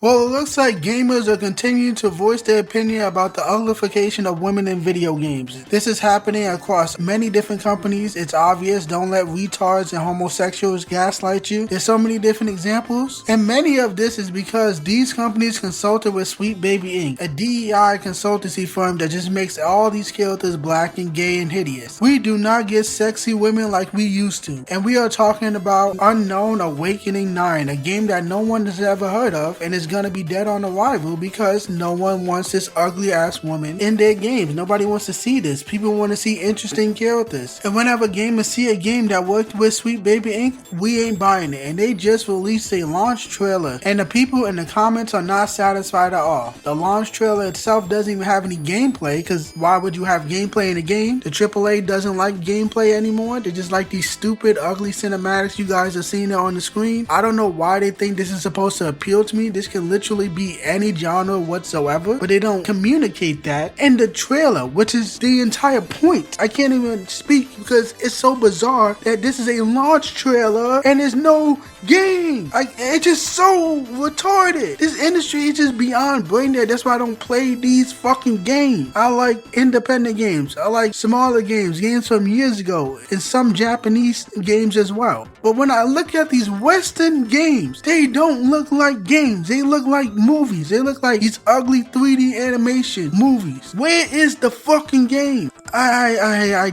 Well, it looks like gamers are continuing to voice their opinion about the uglification of women in video games. This is happening across many different companies. It's obvious. Don't let retards and homosexuals gaslight you. There's so many different examples, and many of this is because these companies consulted with Sweet Baby Inc., a DEI consultancy firm that just makes all these characters black and gay and hideous. We do not get sexy women like we used to, and we are talking about Unknown Awakening 9, a game that no one has ever heard of, and is gonna be dead on arrival because no one wants this ugly ass woman in their games. Nobody wants to see this. People want to see interesting characters. And whenever gamers see a game that worked with Sweet Baby Inc., we ain't buying it. And they just released a launch trailer, and the people in the comments are not satisfied at all. The launch trailer itself doesn't even have any gameplay, because why would you have gameplay in a game? The AAA doesn't like gameplay anymore. They just like these stupid, ugly cinematics you guys are seeing it on the screen. I don't know why they think this is supposed to appeal to me. This can literally be any genre whatsoever, but they don't communicate that in the trailer, which is the entire point. I can't even speak because it's so bizarre that this is a launch trailer and there's no game. It's just so retarded. This industry is just beyond brain dead. That's why I don't play these fucking games. I like independent games. I like smaller games from years ago, and some Japanese games as well. But when I look at these Western games, they don't look like games. They look like movies. They look like these ugly 3D animation movies. Where is the fucking game? I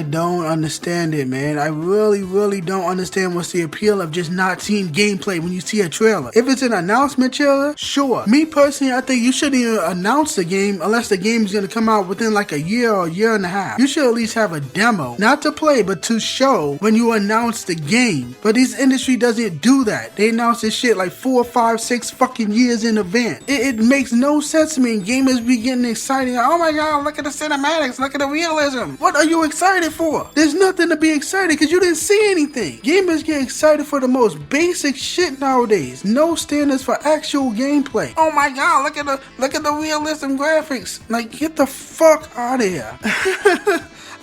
don't understand it, man. I really don't understand what's the appeal of just not seeing gameplay when you see a trailer. If it's an announcement trailer, sure. Me personally, I think you shouldn't even announce the game unless the game is going to come out within like a year or a year and a half. You should at least have a demo, not to play, but to show when you announce the game. But this industry doesn't do that. They announce this shit like 4, 5, 6 fucking years in advance. It makes no sense to me. And gamers be getting excited. Oh my god, look at the cinematics, look at the realism. What are you excited for? There's nothing to be excited because you didn't see anything. Gamers get excited for the most basic shit nowadays. No standards for actual gameplay. Oh my god, look at the realism graphics. Like, get the fuck out of here.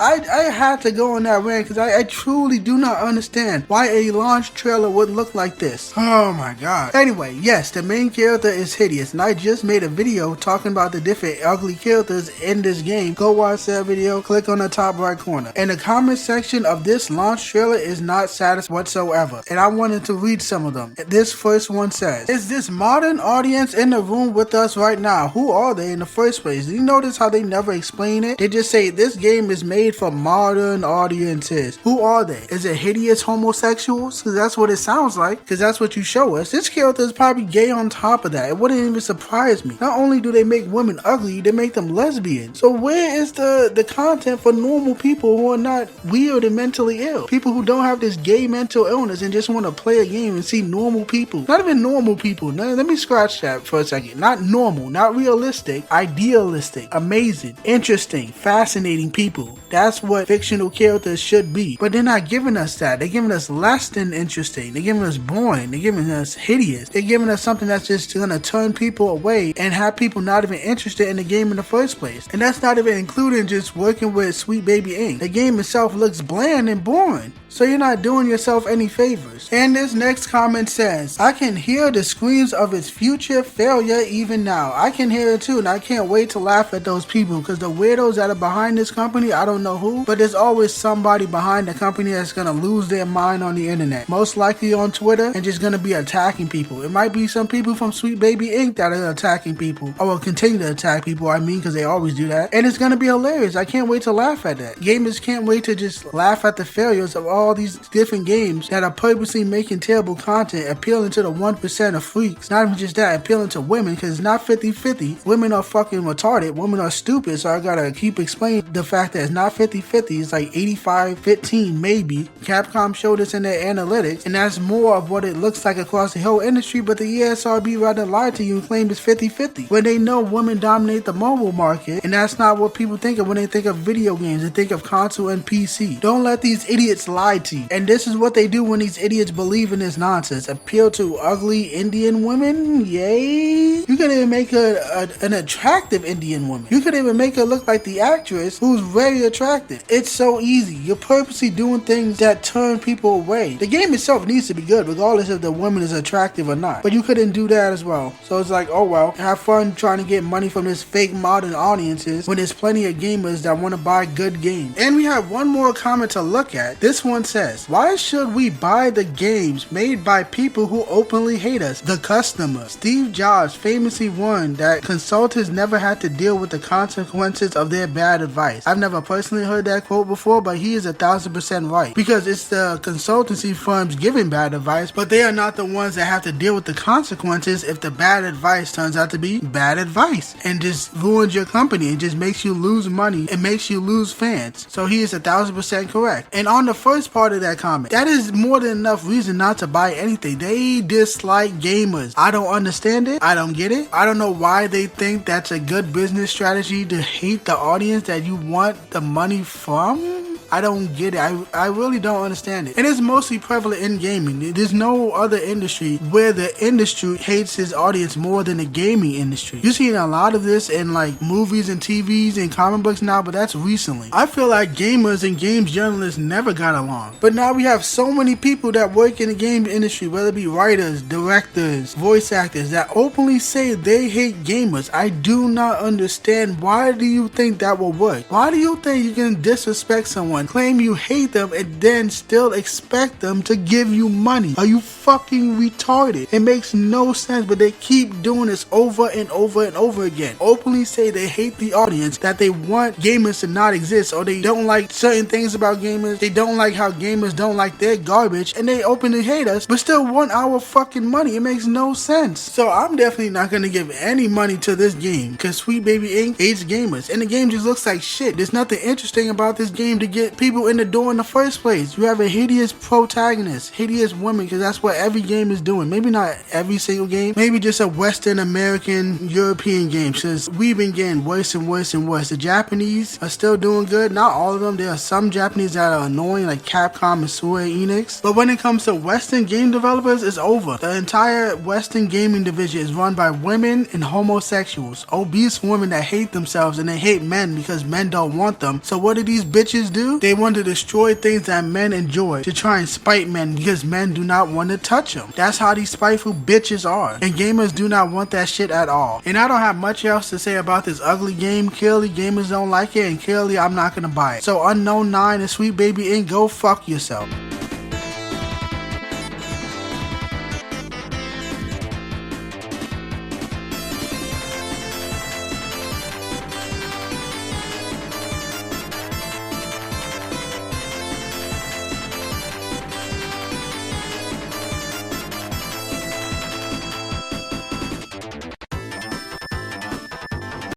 I had to go on that rant because I truly do not understand why a launch trailer would look like this. Oh my god. Anyway, yes, the main character is hideous, and I just made a video talking about the different ugly characters in this game. Go watch that video, click on the top right corner. And the comment section of this launch trailer is not satisfied whatsoever, and I wanted to read some of them. This first one says, "Is this modern audience in the room with us right now? Who are they in the first place?" Do you notice how they never explain it? They just say this game is made for modern audiences. Who are they? Is it hideous homosexuals? Because that's what it sounds like, because that's what you show us. This character is probably gay on top of that. It wouldn't even surprise me. Not only do they make women ugly, they make them lesbian. So where is the content for normal people who are not weird and mentally ill? People who don't have this gay mental illness and just want to play a game and see normal people. Not even normal people. No, let me scratch that for a second. Not normal, not realistic, idealistic, amazing, interesting, fascinating people. That's what fictional characters should be. But they're not giving us that. They're giving us less than interesting. They're giving us boring. They're giving us hideous. They're giving us something that's just gonna turn people away and have people not even interested in the game in the first place. And that's not even including just working with Sweet Baby Inc. The game itself looks bland and boring. So you're not doing yourself any favors. And this next comment says, "I can hear the screams of its future failure even now." I can hear it too, and I can't wait to laugh at those people, because the weirdos that are behind this company, I don't know who, but there's always somebody behind the company that's gonna lose their mind on the internet. Most likely on Twitter, and just gonna be attacking people. It might be some people from Sweet Baby Inc. that are attacking people, or will continue to attack people, because they always do that. And it's gonna be hilarious. I can't wait to laugh at that. Gamers can't wait to just laugh at the failures of all these different games that are purposely making terrible content, appealing to the 1% of freaks. Not even just that, appealing to women, because it's not 50-50. Women are fucking retarded. Women are stupid, so I gotta keep explaining the fact that it's not 50-50. It's like 85-15 maybe. Capcom showed us in their analytics, and that's more of what it looks like across the whole industry, but the ESRB rather lied to you and claimed it's 50-50. When they know women dominate the mobile market, and that's not what people think of when they think of video games. They think of console and PC. Don't let these idiots lie society. And this is what they do when these idiots believe in this nonsense. Appeal to ugly Indian women? Yay! You could even make an attractive Indian woman. You could even make her look like the actress who's very attractive. It's so easy. You're purposely doing things that turn people away. The game itself needs to be good regardless if the woman is attractive or not. But you couldn't do that as well. So it's like, oh well, have fun trying to get money from this fake modern audiences when there's plenty of gamers that want to buy good games. And we have one more comment to look at. This one says, why should we buy the games made by people who openly hate us, the customer? Steve Jobs famously warned that consultants never had to deal with the consequences of their bad advice. I've never personally heard that quote before, but he is 1,000% right, because it's the consultancy firms giving bad advice, but they are not the ones that have to deal with the consequences if the bad advice turns out to be bad advice and just ruins your company and just makes you lose money and makes you lose fans. So he is 1,000% correct. And on the first part of that comment, that is more than enough reason not to buy anything. They dislike gamers. I don't understand it. I don't get it. I don't know why they think that's a good business strategy to hate the audience that you want the money from. I don't get it. I really don't understand it. And it's mostly prevalent in gaming. There's no other industry where the industry hates his audience more than the gaming industry. You're seeing a lot of this in like movies and TVs and comic books now, but that's recently. I feel like gamers and games journalists never got along. But now we have so many people that work in the game industry, whether it be writers, directors, voice actors, that openly say they hate gamers. I do not understand. Why do you think that will work? Why do you think you can disrespect someone, claim you hate them, and then still expect them to give you money? Are you fucking retarded? It makes no sense, but they keep doing this over and over and over again. Openly say they hate the audience, that they want gamers to not exist, or they don't like certain things about gamers, they don't like how gamers don't like their garbage, and they openly hate us, but still want our fucking money. It makes no sense. So I'm definitely not gonna give any money to this game, because Sweet Baby Inc. hates gamers, and the game just looks like shit. There's nothing interesting about this game to get people in the door in the first place. You have a hideous protagonist, hideous woman, because that's what every game is doing. Maybe not every single game, maybe just a Western American European game, since we've been getting worse and worse and worse. The Japanese are still doing good, not all of them. There are some Japanese that are annoying, like Capcom and Square Enix, but when it comes to Western game developers, it's over. The entire Western gaming division is run by women and homosexuals, obese women that hate themselves, and they hate men because men don't want them. So what do these bitches do? They want to destroy things that men enjoy to try and spite men because men do not want to touch them. That's how these spiteful bitches are. And gamers do not want that shit at all. And I don't have much else to say about this ugly game. Clearly gamers don't like it, and clearly I'm not gonna buy it. So Unknown 9 and Sweet Baby Inc., go fuck yourself.